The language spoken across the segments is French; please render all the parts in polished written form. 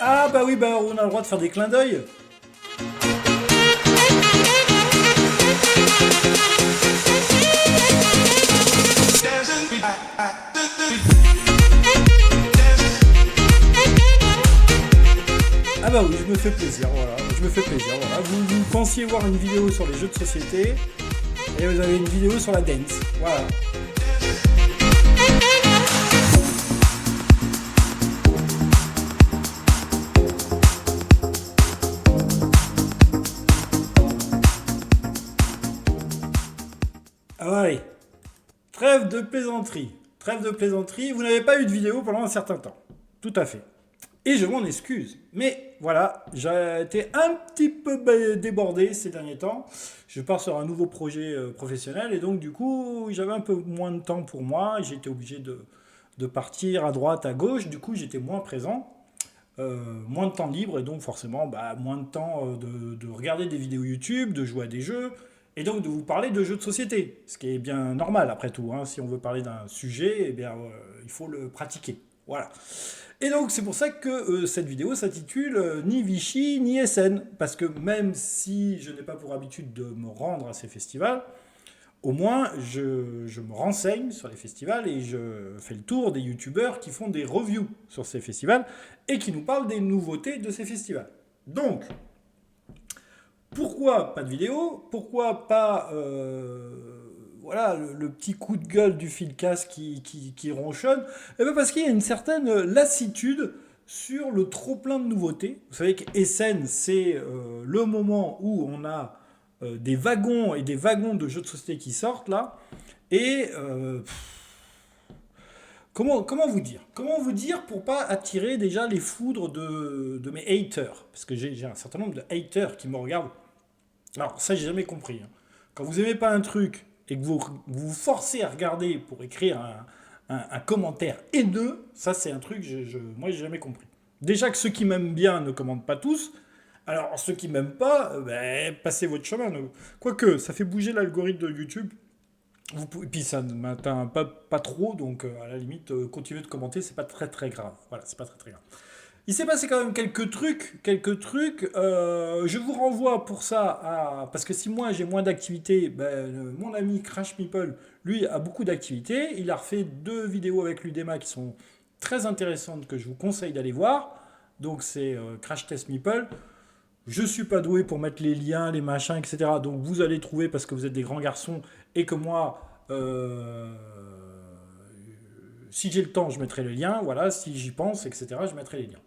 Ah bah oui, bah on a le droit de faire des clins d'œil. Ah bah oui, je me fais plaisir, voilà. Je me fais plaisir, voilà. Vous pensiez voir une vidéo sur les jeux de société, et vous avez une vidéo sur la dance. Voilà. Alors allez, trêve de plaisanterie. Trêve de plaisanterie, vous n'avez pas eu de vidéo pendant un certain temps. Tout à fait. Et je m'en excuse. Mais voilà, j'ai été un petit peu débordé ces derniers temps. Je pars sur un nouveau projet professionnel et donc du coup, j'avais un peu moins de temps pour moi. J'étais obligé de partir à droite, à gauche. Du coup, j'étais moins présent. Moins de temps libre et donc forcément bah, moins de temps de regarder des vidéos YouTube, de jouer à des jeux et donc de vous parler de jeux de société. Ce qui est bien normal après tout. Hein. Si on veut parler d'un sujet, eh bien, il faut le pratiquer. Voilà. Et donc c'est pour ça que cette vidéo s'intitule Ni Vichy ni SN. Parce que même si je n'ai pas pour habitude de me rendre à ces festivals, au moins je me renseigne sur les festivals et je fais le tour des youtubeurs qui font des reviews sur ces festivals et qui nous parlent des nouveautés de ces festivals. Donc, pourquoi pas de vidéo? Pourquoi pas voilà, le petit coup de gueule du Philcast qui ronchonne? Eh bien parce qu'il y a une certaine lassitude sur le trop-plein de nouveautés. Vous savez que SN, c'est le moment où on a des wagons et des wagons de jeux de société qui sortent là. Et comment vous dire? Comment vous dire pour pas attirer déjà les foudres de mes haters? Parce que j'ai un certain nombre de haters qui me regardent. Alors ça, j'ai jamais compris. Hein. Quand vous aimez pas un truc et que vous forcez à regarder pour écrire un commentaire haineux, ça c'est un truc moi j'ai jamais compris. Déjà que ceux qui m'aiment bien ne commentent pas tous, alors ceux qui m'aiment pas, ben, passez votre chemin. Quoique, ça fait bouger l'algorithme de YouTube. Et puis ça ne m'atteint pas trop, donc à la limite, continuer de commenter, c'est pas très très grave. Voilà, c'est pas très très grave. Il s'est passé quand même quelques trucs, je vous renvoie pour ça à... Parce que si moi j'ai moins d'activités, ben, mon ami Crash Meeple, lui, a beaucoup d'activités. Il a refait 2 vidéos avec l'UDEMA qui sont très intéressantes que je vous conseille d'aller voir. Donc c'est Crash Test Meeple. Je suis pas doué pour mettre les liens, les machins, etc. Donc vous allez trouver parce que vous êtes des grands garçons et que moi, si j'ai le temps, je mettrai les liens. Voilà, si j'y pense, etc., je mettrai les liens.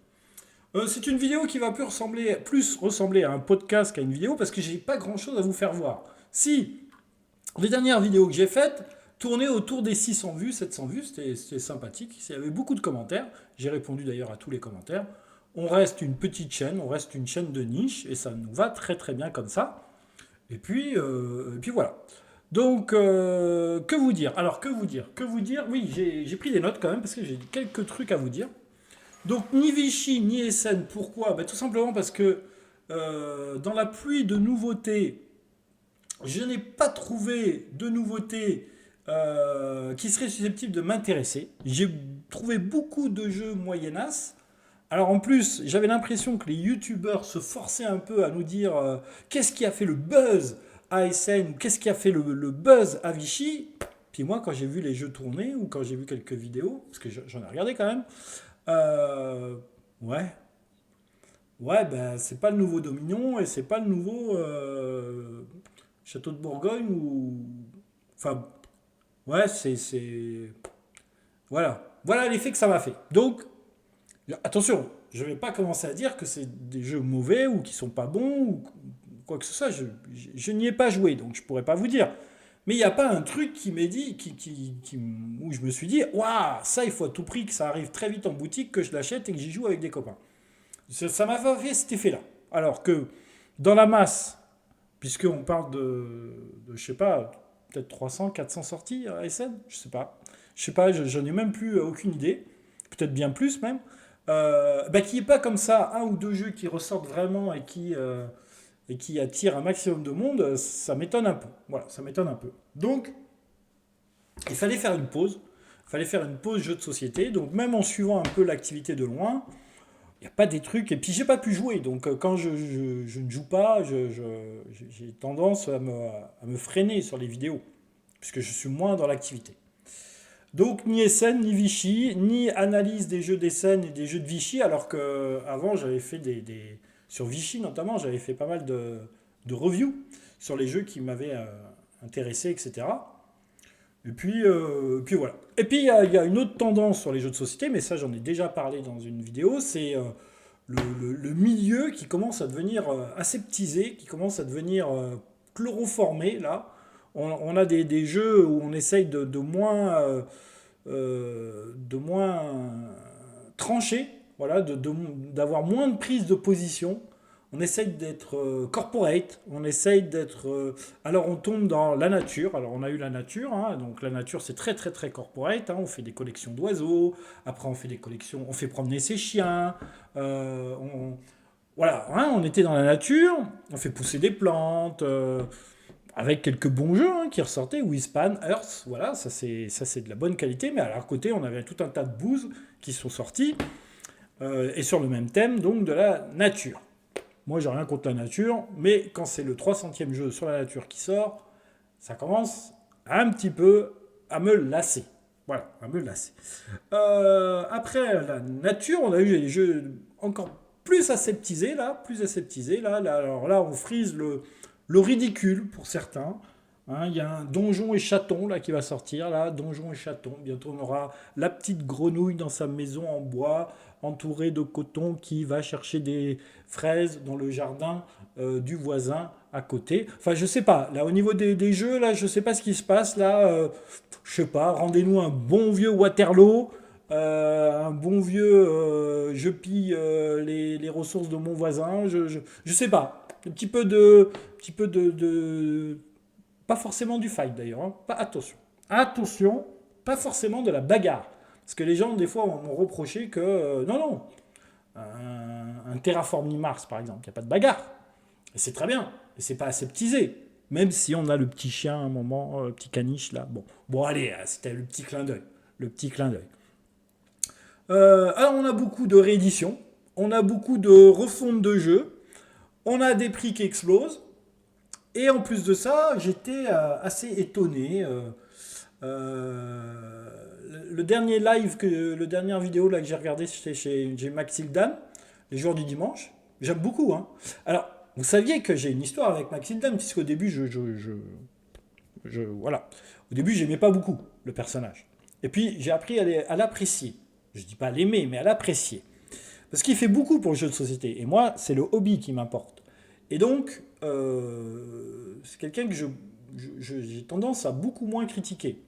C'est une vidéo qui va plus ressembler à un podcast qu'à une vidéo parce que j'ai pas grand chose à vous faire voir. Si les dernières vidéos que j'ai faites tournaient autour des 600 vues, 700 vues, c'était sympathique. Il y avait beaucoup de commentaires. J'ai répondu d'ailleurs à tous les commentaires. On reste une petite chaîne, on reste une chaîne de niche et ça nous va très très bien comme ça. Et puis voilà. Donc, que vous dire? Alors, que vous dire? Que vous dire? Oui, j'ai pris des notes quand même parce que j'ai quelques trucs à vous dire. Donc, ni Vichy ni SN, pourquoi? Tout simplement parce que dans la pluie de nouveautés, je n'ai pas trouvé de nouveautés qui seraient susceptibles de m'intéresser. J'ai trouvé beaucoup de jeux moyennas. Alors en plus, j'avais l'impression que les youtubeurs se forçaient un peu à nous dire qu'est-ce qui a fait le buzz à SN ou qu'est-ce qui a fait le buzz à Vichy. Puis moi, quand j'ai vu les jeux tourner ou quand j'ai vu quelques vidéos, parce que j'en ai regardé quand même, euh, ouais, ouais, ben c'est pas le nouveau Dominion et c'est pas le nouveau Château de Bourgogne ou, enfin, ouais, voilà l'effet que ça m'a fait. Donc attention, je ne vais pas commencer à dire que c'est des jeux mauvais ou qui sont pas bons ou quoi que ce soit. Je n'y ai pas joué, donc je pourrais pas vous dire. Mais il n'y a pas un truc qui m'est dit, où je me suis dit, waouh, ça il faut à tout prix que ça arrive très vite en boutique, que je l'achète et que j'y joue avec des copains. Ça m'a pas fait cet effet-là. Alors que dans la masse, puisqu'on parle je sais pas, peut-être 300, 400 sorties à SN, je sais pas. Je sais pas, j'en ai même plus aucune idée. Peut-être bien plus même. Qu'il n'y ait pas comme ça un ou deux jeux qui ressortent vraiment et et qui attire un maximum de monde, ça m'étonne un peu. Voilà, ça m'étonne un peu. Donc, il fallait faire une pause. Il fallait faire une pause jeu de société. Donc, même en suivant un peu l'activité de loin, il n'y a pas des trucs. Et puis, j'ai pas pu jouer. Donc, quand je ne joue pas, j'ai tendance à me freiner sur les vidéos, puisque je suis moins dans l'activité. Donc, ni Essen, ni Vichy, ni analyse des jeux d'Essen et des jeux de Vichy, alors qu'avant, j'avais fait sur Vichy notamment, j'avais fait pas mal de reviews sur les jeux qui m'avaient intéressé, etc. Et puis voilà. Et puis il y a une autre tendance sur les jeux de société, mais ça j'en ai déjà parlé dans une vidéo, c'est le milieu qui commence à devenir aseptisé, qui commence à devenir chloroformé là. On a des jeux où on essaye de moins trancher, voilà, d'avoir moins de prise de position. On essaye d'être corporate, on essaye d'être... alors on tombe dans la nature, alors on a eu la nature, hein, donc la nature c'est très très très corporate, hein, on fait des collections d'oiseaux, après on fait des collections, on fait promener ses chiens, voilà, hein, on était dans la nature, on fait pousser des plantes, avec quelques bons jeux qui ressortaient, Wispan, Earth, voilà, ça c'est de la bonne qualité, mais à côté on avait tout un tas de bouses qui sont sortis, et sur le même thème, donc de la nature. Moi, j'ai rien contre la nature, mais quand c'est le 300e jeu sur la nature qui sort, ça commence un petit peu à me lasser. Voilà, à me lasser. Après la nature, on a eu des jeux encore plus aseptisés, là, alors là, on frise le ridicule pour certains. Hein, il y a un donjon et chaton là qui va sortir, là, donjon et chaton. Bientôt on aura la petite grenouille dans sa maison en bois, entourée de coton, qui va chercher des fraises dans le jardin du voisin à côté. Enfin, je sais pas. Là, au niveau des jeux, là, je sais pas ce qui se passe. Là, je sais pas. Rendez-nous un bon vieux Waterloo. Un bon vieux je pille les ressources de mon voisin. Je sais pas. Un petit peu de pas forcément du fight d'ailleurs. Hein. Pas, attention. Attention, pas forcément de la bagarre. Parce que les gens, des fois, m'ont reproché que non, non, un terraforming Mars, par exemple, il n'y a pas de bagarre. Et c'est très bien. Et c'est pas aseptisé. Même si on a le petit chien à un moment, le petit caniche là. Bon allez, c'était le petit clin d'œil. Le petit clin d'œil. Alors, on a beaucoup de rééditions. On a beaucoup de refontes de jeux. On a des prix qui explosent. Et en plus de ça, j'étais assez étonné. Le dernier live, le dernière vidéo là, que j'ai regardé, c'était chez Maxildan, les jours du dimanche. J'aime beaucoup. Hein. Alors, vous saviez que j'ai une histoire avec Maxildan, puisqu'au début, voilà. Au début, j'aimais pas beaucoup le personnage. Et puis, j'ai appris à l'apprécier. Je dis pas à l'aimer, mais à l'apprécier. Parce qu'il fait beaucoup pour le jeu de société. Et moi, c'est le hobby qui m'importe. Et donc, c'est quelqu'un que j'ai tendance à beaucoup moins critiquer.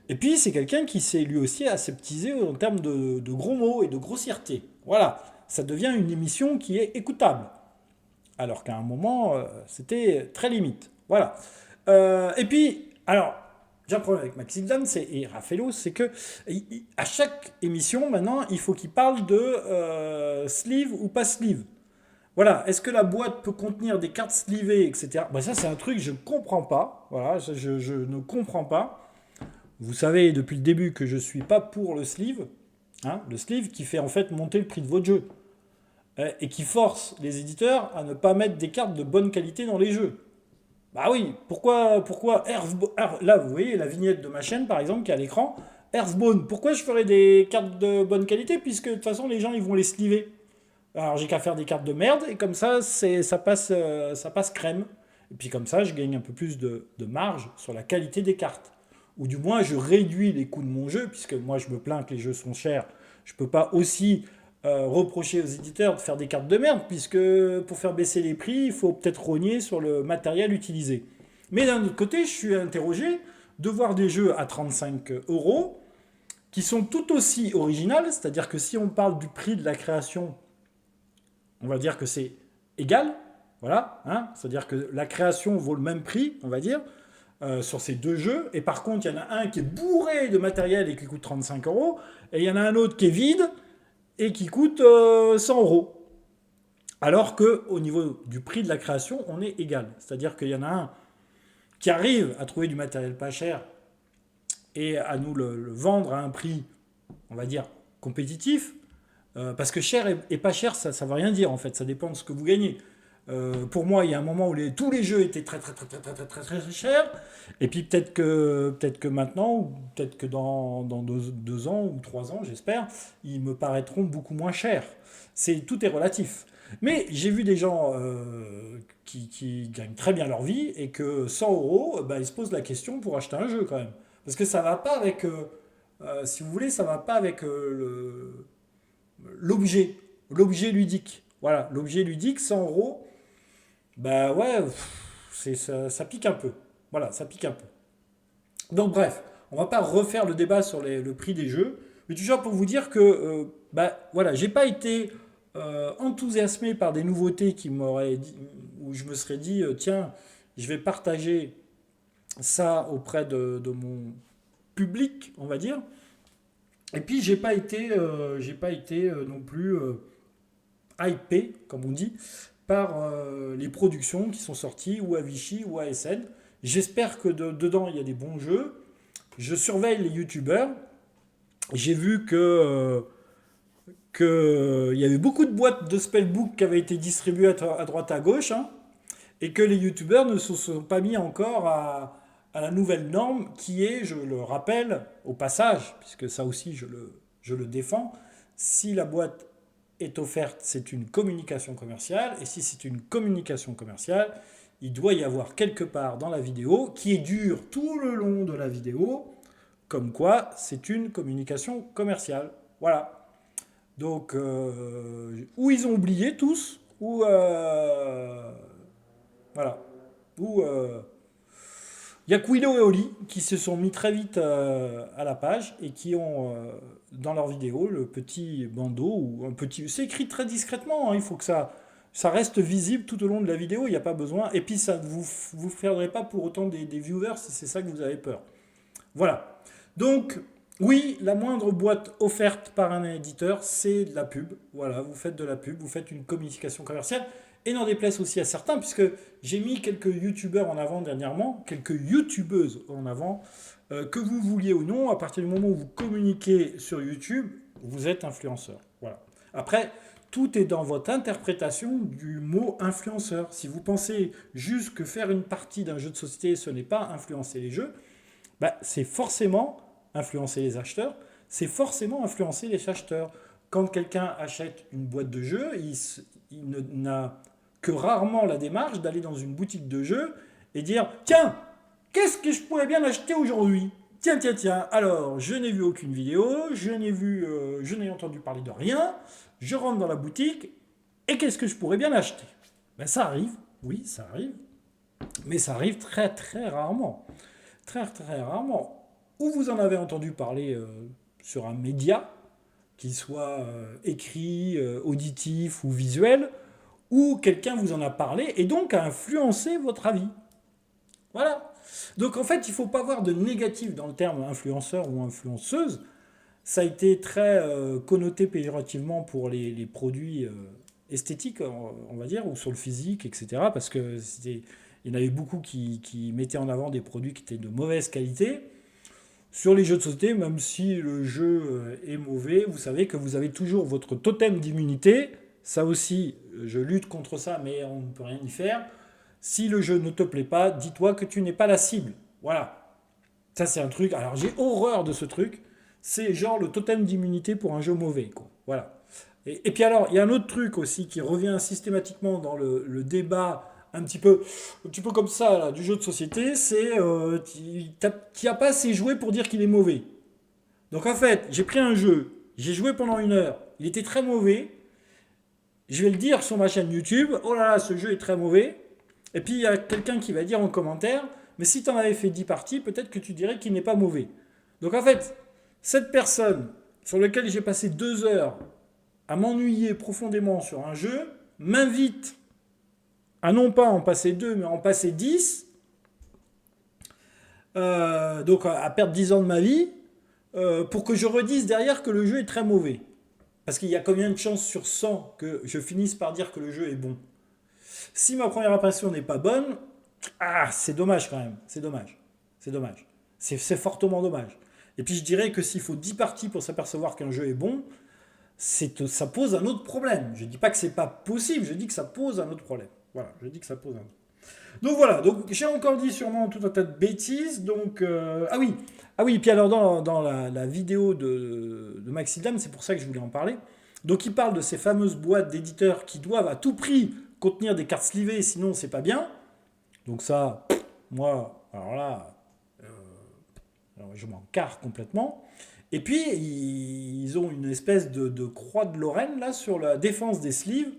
Et puis, c'est quelqu'un qui s'est lui aussi aseptisé en termes de gros mots et de grossièreté. Voilà, ça devient une émission qui est écoutable. Alors qu'à un moment, c'était très limite. Voilà. Et puis, alors, j'ai un problème avec Maxildan et Raffaello, c'est que à chaque émission, maintenant, il faut qu'il parle de sleeve ou pas sleeve. Voilà, est-ce que la boîte peut contenir des cartes slivées, etc. Ça, c'est un truc que je ne comprends pas. Voilà, je ne comprends pas. Vous savez depuis le début que je ne suis pas pour le sleeve. Hein, le sleeve qui fait en fait monter le prix de votre jeu. Et qui force les éditeurs à ne pas mettre des cartes de bonne qualité dans les jeux. Bah oui, pourquoi là, vous voyez la vignette de ma chaîne, par exemple, qui est à l'écran. Earthbound, pourquoi je ferais des cartes de bonne qualité, puisque de toute façon, les gens, ils vont les sliver. Alors j'ai qu'à faire des cartes de merde, et comme ça, ça passe crème. Et puis comme ça, je gagne un peu plus de marge sur la qualité des cartes. Ou du moins, je réduis les coûts de mon jeu, puisque moi, je me plains que les jeux sont chers. Je ne peux pas aussi reprocher aux éditeurs de faire des cartes de merde, puisque pour faire baisser les prix, il faut peut-être rogner sur le matériel utilisé. Mais d'un autre côté, je suis interrogé de voir des jeux à 35 euros qui sont tout aussi originales, c'est-à-dire que si on parle du prix de la création, on va dire que c'est égal, voilà, hein, c'est-à-dire que la création vaut le même prix, on va dire, sur ces deux jeux, et par contre, il y en a un qui est bourré de matériel et qui coûte 35 euros, et il y en a un autre qui est vide et qui coûte 100 euros. Alors qu'au niveau du prix de la création, on est égal. C'est-à-dire qu'il y en a un qui arrive à trouver du matériel pas cher et à nous le vendre à un prix, on va dire, compétitif. Parce que cher et pas cher, ça ne veut rien dire en fait, ça dépend de ce que vous gagnez. Pour moi, il y a un moment où tous les jeux étaient très très très très très très très, très, très chers, et puis peut-être que maintenant, ou peut-être que dans 2 ans ou 3 ans, j'espère, ils me paraîtront beaucoup moins chers. Tout est relatif. Mais j'ai vu des gens qui gagnent très bien leur vie et que 100 euros, bah, ils se posent la question pour acheter un jeu quand même. Parce que ça va pas avec, si vous voulez, ça va pas avec l'objet, l'objet ludique. Voilà, l'objet ludique, 100 euros, bah ouais, ça pique un peu. Voilà, ça pique un peu. Donc bref, on va pas refaire le débat sur le prix des jeux, mais toujours pour vous dire que, bah voilà, j'ai pas été enthousiasmé par des nouveautés où je me serais dit, tiens, je vais partager ça auprès de mon public, on va dire. Et puis j'ai pas été non plus hypé, comme on dit, par les productions qui sont sorties, ou à Vichy ou à Essen. J'espère que dedans il y a des bons jeux. Je surveille les youtubeurs. J'ai vu il y avait beaucoup de boîtes de spellbook qui avaient été distribuées à droite à gauche, hein, et que les youtubeurs ne se sont pas mis encore à la nouvelle norme qui est, je le rappelle, au passage, puisque ça aussi je le défends, si la boîte est offerte, c'est une communication commerciale, et si c'est une communication commerciale, il doit y avoir quelque part dans la vidéo, qui est dure tout le long de la vidéo, comme quoi c'est une communication commerciale. Voilà. Donc, ou ils ont oublié tous, ou voilà. Ou il y a Quilo et Oli qui se sont mis très vite à la page et qui ont dans leur vidéo le petit bandeau ou un petit. C'est écrit très discrètement, hein, il faut que ça reste visible tout au long de la vidéo, il n'y a pas besoin. Et puis ça ne vous perdrez pas pour autant des viewers si c'est ça que vous avez peur. Voilà. Donc, oui, la moindre boîte offerte par un éditeur, c'est de la pub. Voilà, vous faites de la pub, vous faites une communication commerciale. Et n'en déplace aussi à certains, puisque j'ai mis quelques youtubeurs en avant dernièrement, quelques youtubeuses en avant, que vous vouliez ou non, à partir du moment où vous communiquez sur YouTube, vous êtes influenceur. Voilà. Après, tout est dans votre interprétation du mot influenceur. Si vous pensez juste que faire une partie d'un jeu de société, ce n'est pas influencer les jeux, bah, c'est forcément influencer les acheteurs, c'est forcément influencer les acheteurs. Quand quelqu'un achète une boîte de jeux, il n'a que rarement la démarche d'aller dans une boutique de jeux et dire tiens, qu'est-ce que je pourrais bien acheter aujourd'hui? Tiens, tiens, tiens, alors je n'ai vu aucune vidéo, je n'ai entendu parler de rien, je rentre dans la boutique et qu'est-ce que je pourrais bien acheter? Ben ça arrive, oui, ça arrive, mais ça arrive très très rarement. Très très rarement. Ou vous en avez entendu parler sur un média, qu'il soit écrit, auditif ou visuel, ou quelqu'un vous en a parlé et donc a influencé votre avis. Voilà. Donc en fait, il ne faut pas voir de négatif dans le terme influenceur ou influenceuse. Ça a été très connoté péjorativement pour les produits esthétiques, on va dire, ou sur le physique, etc. Parce que il y en avait beaucoup qui mettaient en avant des produits qui étaient de mauvaise qualité. Sur les jeux de société, même si le jeu est mauvais, vous savez que vous avez toujours votre totem d'immunité. Ça aussi, je lutte contre ça, mais on ne peut rien y faire. Si le jeu ne te plaît pas, dis-toi que tu n'es pas la cible. Voilà. Ça, c'est un truc. Alors, j'ai horreur de ce truc. C'est genre le totem d'immunité pour un jeu mauvais, quoi. Voilà. Et puis alors, il y a un autre truc aussi qui revient systématiquement dans le débat un petit peu comme ça, là, du jeu de société, c'est tu n'as pas assez joué pour dire qu'il est mauvais. Donc en fait, j'ai pris un jeu, j'ai joué pendant 1 heure, il était très mauvais, je vais le dire sur ma chaîne YouTube, oh là là, ce jeu est très mauvais, et puis il y a quelqu'un qui va dire en commentaire, mais si tu en avais fait 10 parties, peut-être que tu dirais qu'il n'est pas mauvais. Donc en fait, cette personne sur laquelle j'ai passé 2 heures à m'ennuyer profondément sur un jeu, m'invite à non pas en passer 2, mais en passer 10, donc à perdre 10 ans de ma vie, pour que je redise derrière que le jeu est très mauvais. Parce qu'il y a combien de chances sur 100 que je finisse par dire que le jeu est bon? Si ma première impression n'est pas bonne, c'est dommage quand même. C'est dommage. C'est dommage. C'est fortement dommage. Et puis je dirais que s'il faut 10 parties pour s'apercevoir qu'un jeu est bon, ça pose un autre problème. Je ne dis pas que c'est pas possible, je dis que ça pose un autre problème. Voilà, je dis que ça pose un autre. Donc voilà, donc j'ai encore dit sûrement tout un tas de bêtises. Donc ah oui, puis alors dans la vidéo de Maxidam, c'est pour ça que je voulais en parler. Donc il parle de ces fameuses boîtes d'éditeurs qui doivent à tout prix contenir des cartes slivées, sinon c'est pas bien. Donc ça, moi, alors là, je m'en carre complètement. Et puis ils ont une espèce de croix de Lorraine là sur la défense des sleeves.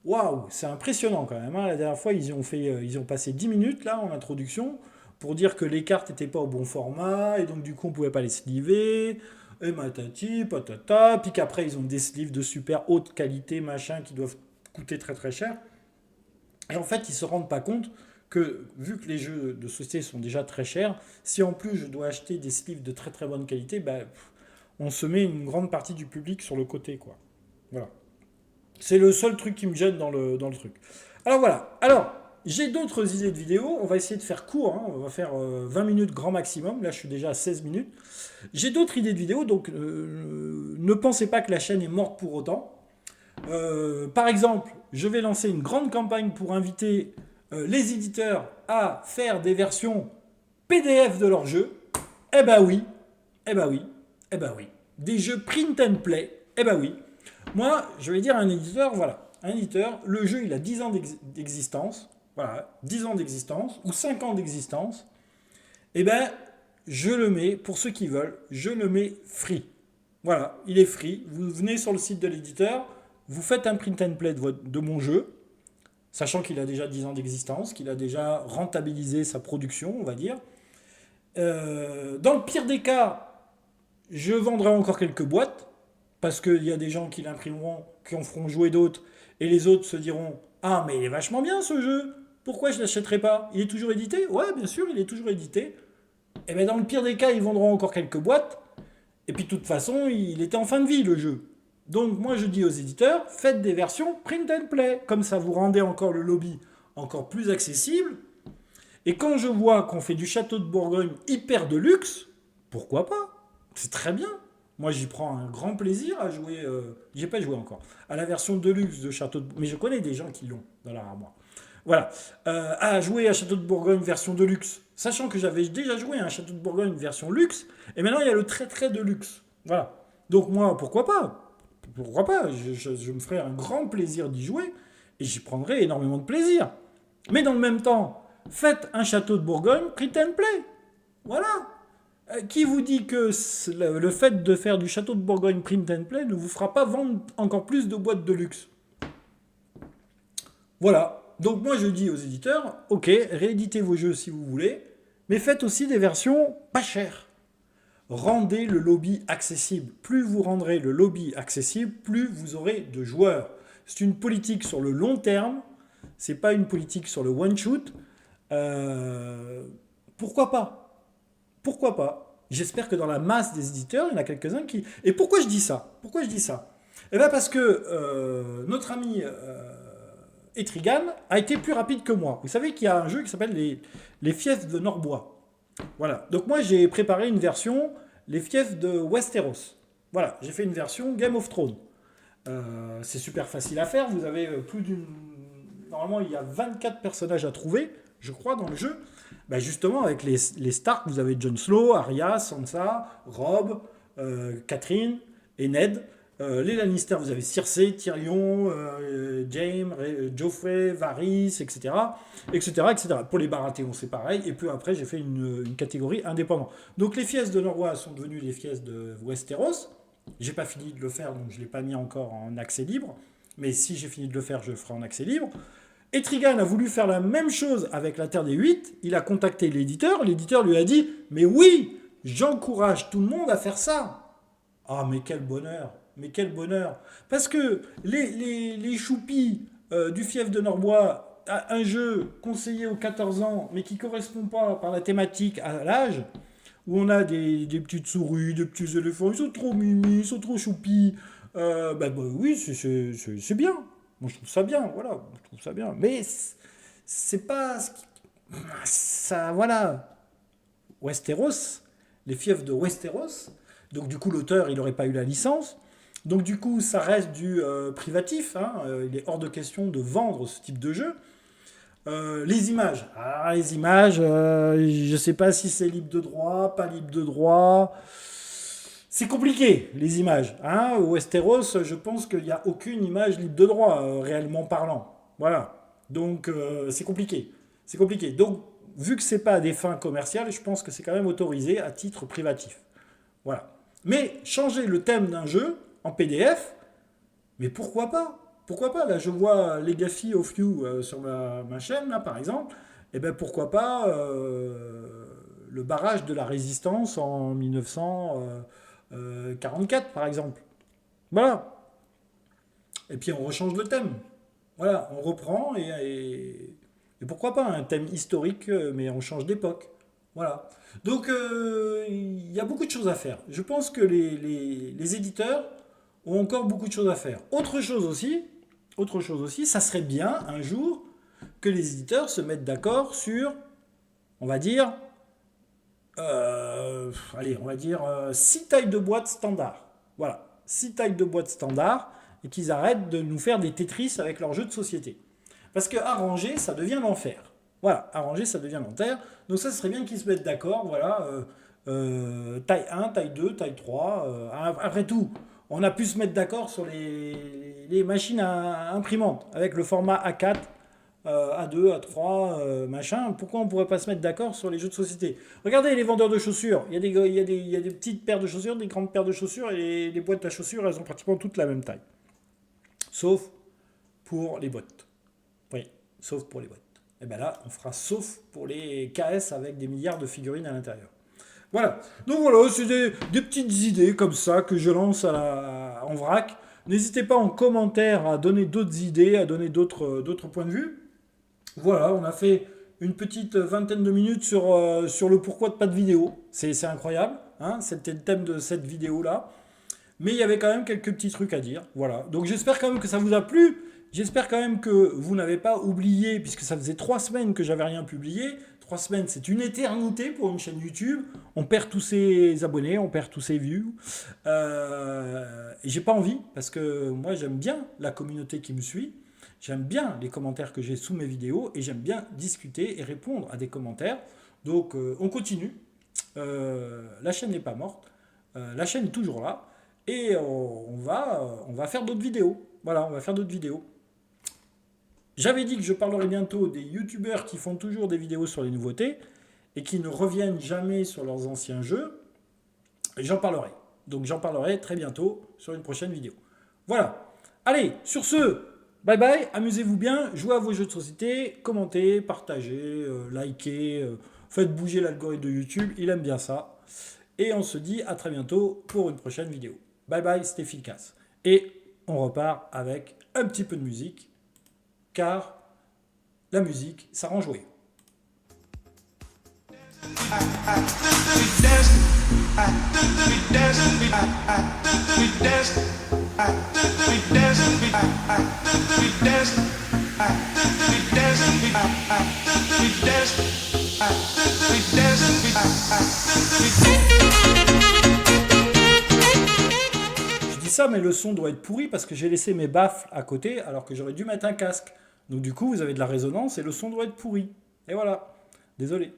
Waouh, c'est impressionnant quand même, hein. La dernière fois, ils ont passé 10 minutes là en introduction pour dire que les cartes n'étaient pas au bon format et donc du coup on pouvait pas les sliver et matati patata. Puis qu'après ils ont des sleeves de super haute qualité machin qui doivent coûter très très cher. Et en fait, ils se rendent pas compte que vu que les jeux de société sont déjà très chers, si en plus je dois acheter des sleeves de très très bonne qualité, on se met une grande partie du public sur le côté quoi. Voilà. C'est le seul truc qui me gêne dans le truc. Alors voilà. Alors, j'ai d'autres idées de vidéos. On va essayer de faire court, hein. On va faire 20 minutes grand maximum. Là, je suis déjà à 16 minutes. J'ai d'autres idées de vidéos, donc ne pensez pas que la chaîne est morte pour autant. Par exemple, je vais lancer une grande campagne pour inviter les éditeurs à faire des versions PDF de leurs jeux. Eh ben oui, eh ben oui, eh ben oui. Des jeux print and play. Eh ben oui. Moi, je vais dire à un éditeur, voilà, un éditeur, le jeu, il a 10 ans d'existence, voilà, 10 ans d'existence, ou 5 ans d'existence, eh ben, je le mets, pour ceux qui veulent, je le mets free. Voilà, il est free, vous venez sur le site de l'éditeur, vous faites un print and play de mon jeu, sachant qu'il a déjà 10 ans d'existence, qu'il a déjà rentabilisé sa production, on va dire. Dans le pire des cas, je vendrai encore quelques boîtes, parce qu'il y a des gens qui l'imprimeront, qui en feront jouer d'autres, et les autres se diront ah, mais il est vachement bien ce jeu, pourquoi je ne l'achèterai pas? Il est toujours édité? Ouais, bien sûr, il est toujours édité. Et bien dans le pire des cas, ils vendront encore quelques boîtes, et puis de toute façon, il était en fin de vie le jeu. Donc moi je dis aux éditeurs, faites des versions print and play, comme ça vous rendez encore le lobby encore plus accessible. Et quand je vois qu'on fait du château de Bourgogne hyper de luxe, pourquoi pas? C'est très bien. Moi, j'y prends un grand plaisir à jouer. J'ai pas joué encore à la version Deluxe de Château de, mais je connais des gens qui l'ont dans leur armoire. Voilà, à jouer à Château de Bourgogne version Deluxe, sachant que j'avais déjà joué à un Château de Bourgogne version Luxe, et maintenant il y a le très très Deluxe. Voilà. Donc moi, pourquoi pas? Pourquoi pas? Je me ferai un grand plaisir d'y jouer et j'y prendrai énormément de plaisir. Mais dans le même temps, faites un Château de Bourgogne print and play. Voilà. Qui vous dit que le fait de faire du Château de Bourgogne print and play ne vous fera pas vendre encore plus de boîtes de luxe? Voilà. Donc moi je dis aux éditeurs, ok, rééditez vos jeux si vous voulez, mais faites aussi des versions pas chères. Rendez le lobby accessible. Plus vous rendrez le lobby accessible, plus vous aurez de joueurs. C'est une politique sur le long terme, c'est pas une politique sur le one shoot. Pourquoi pas? Pourquoi pas? J'espère que dans la masse des éditeurs, il y en a quelques-uns qui... Et pourquoi je dis ça? Pourquoi je dis ça? Eh bien parce que notre ami Etrigan a été plus rapide que moi. Vous savez qu'il y a un jeu qui s'appelle les Fiefs de Norbois. Voilà. Donc moi, j'ai préparé une version, les Fiefs de Westeros. Voilà. J'ai fait une version Game of Thrones. C'est super facile à faire. Vous avez plus d'une... Normalement, il y a 24 personnages à trouver, je crois, dans le jeu. Ben justement, avec les Stark, vous avez Jon Snow, Arya, Sansa, Robb, Catherine et Ned. Les Lannister, vous avez Cersei, Tyrion, Jaime, Joffrey, Varys, etc., etc., etc. Pour les Baratheons, c'est pareil. Et puis après, j'ai fait une catégorie indépendante. Donc les Fiefs de Norbois sont devenus les Fiefs de Westeros. J'ai pas fini de le faire, donc je l'ai pas mis encore en accès libre. Mais si j'ai fini de le faire, je le ferai en accès libre. Etrigan a voulu faire la même chose avec la Terre des Huit. Il a contacté l'éditeur. L'éditeur lui a dit « Mais oui, j'encourage tout le monde à faire ça. » Ah, mais quel bonheur! Mais quel bonheur! Parce que les choupis du fief de Norbois, un jeu conseillé aux 14 ans, mais qui ne correspond pas par la thématique à l'âge, où on a des petites souris, des petits éléphants, ils sont trop mimi, ils sont trop choupis, Oui, c'est bien. Moi, je trouve ça bien, voilà. Je trouve ça bien. Mais c'est pas... Ça, voilà. Westeros, les fiefs de Westeros. Donc du coup, l'auteur, il n'aurait pas eu la licence. Donc du coup, ça reste du privatif. Hein. Il est hors de question de vendre ce type de jeu. Les images. Ah, les images, je ne sais pas si c'est libre de droit, pas libre de droit. C'est compliqué, les images. Hein. Au Westeros, je pense qu'il n'y a aucune image libre de droit, réellement parlant. Voilà. Donc, c'est compliqué. C'est compliqué. Donc, vu que c'est pas à des fins commerciales, je pense que c'est quand même autorisé à titre privatif. Voilà. Mais changer le thème d'un jeu en PDF, mais pourquoi pas? Pourquoi pas? Là, je vois Legacy of You sur ma chaîne, là, par exemple. Et ben pourquoi pas le barrage de la résistance en 1944, par exemple. Voilà. Et puis on rechange le thème. Voilà, on reprend et pourquoi pas un thème historique, mais on change d'époque. Voilà. Donc il y a beaucoup de choses à faire. Je pense que les éditeurs ont encore beaucoup de choses à faire. Autre chose aussi, ça serait bien un jour que les éditeurs se mettent d'accord sur, on va dire, allez, on va dire 6 tailles de boîte standard. Voilà, 6 tailles de boîte standard et qu'ils arrêtent de nous faire des Tetris avec leurs jeux de société. Parce que arranger, ça devient l'enfer. Voilà, arranger, ça devient l'enfer. Donc ça serait bien qu'ils se mettent d'accord, voilà, taille 1, taille 2, taille 3. Après tout, on a pu se mettre d'accord sur les machines à imprimantes, avec le format A4, A2, A3, machin. Pourquoi on ne pourrait pas se mettre d'accord sur les jeux de société? Regardez les vendeurs de chaussures. Il y a des petites paires de chaussures, des grandes paires de chaussures, et les boîtes à chaussures, elles ont pratiquement toutes la même taille. Sauf pour les boîtes. Oui, sauf pour les boîtes. Et bien là, on fera sauf pour les KS avec des milliards de figurines à l'intérieur. Voilà. Donc voilà, c'est des petites idées comme ça que je lance en vrac. N'hésitez pas en commentaire à donner d'autres idées, à donner d'autres points de vue. Voilà, on a fait une petite vingtaine de minutes sur le pourquoi de pas de vidéo. C'est incroyable, hein, c'était le thème de cette vidéo-là. Mais il y avait quand même quelques petits trucs à dire. Voilà. Donc j'espère quand même que ça vous a plu. J'espère quand même que vous n'avez pas oublié, puisque ça faisait 3 semaines que j'avais rien publié. 3 semaines, c'est une éternité pour une chaîne YouTube. On perd tous ses abonnés, on perd tous ses views. Et j'ai pas envie, parce que moi j'aime bien la communauté qui me suit. J'aime bien les commentaires que j'ai sous mes vidéos et j'aime bien discuter et répondre à des commentaires. Donc on continue. La chaîne n'est pas morte. La chaîne est toujours là. Et on va faire d'autres vidéos. Voilà, on va faire d'autres vidéos. J'avais dit que je parlerai bientôt des youtubeurs qui font toujours des vidéos sur les nouveautés et qui ne reviennent jamais sur leurs anciens jeux. Et j'en parlerai. Donc j'en parlerai très bientôt sur une prochaine vidéo. Voilà. Allez, sur ce, bye bye, amusez-vous bien, jouez à vos jeux de société, commentez, partagez, likez, faites bouger l'algorithme de YouTube, il aime bien ça. Et on se dit à très bientôt pour une prochaine vidéo. Bye bye, c'était efficace. Et on repart avec un petit peu de musique, car la musique, ça rend joyeux. Je dis ça, mais le son doit être pourri parce que j'ai laissé mes baffles à côté alors que j'aurais dû mettre un casque. Donc du coup, vous avez de la résonance et le son doit être pourri. Et voilà. Désolé.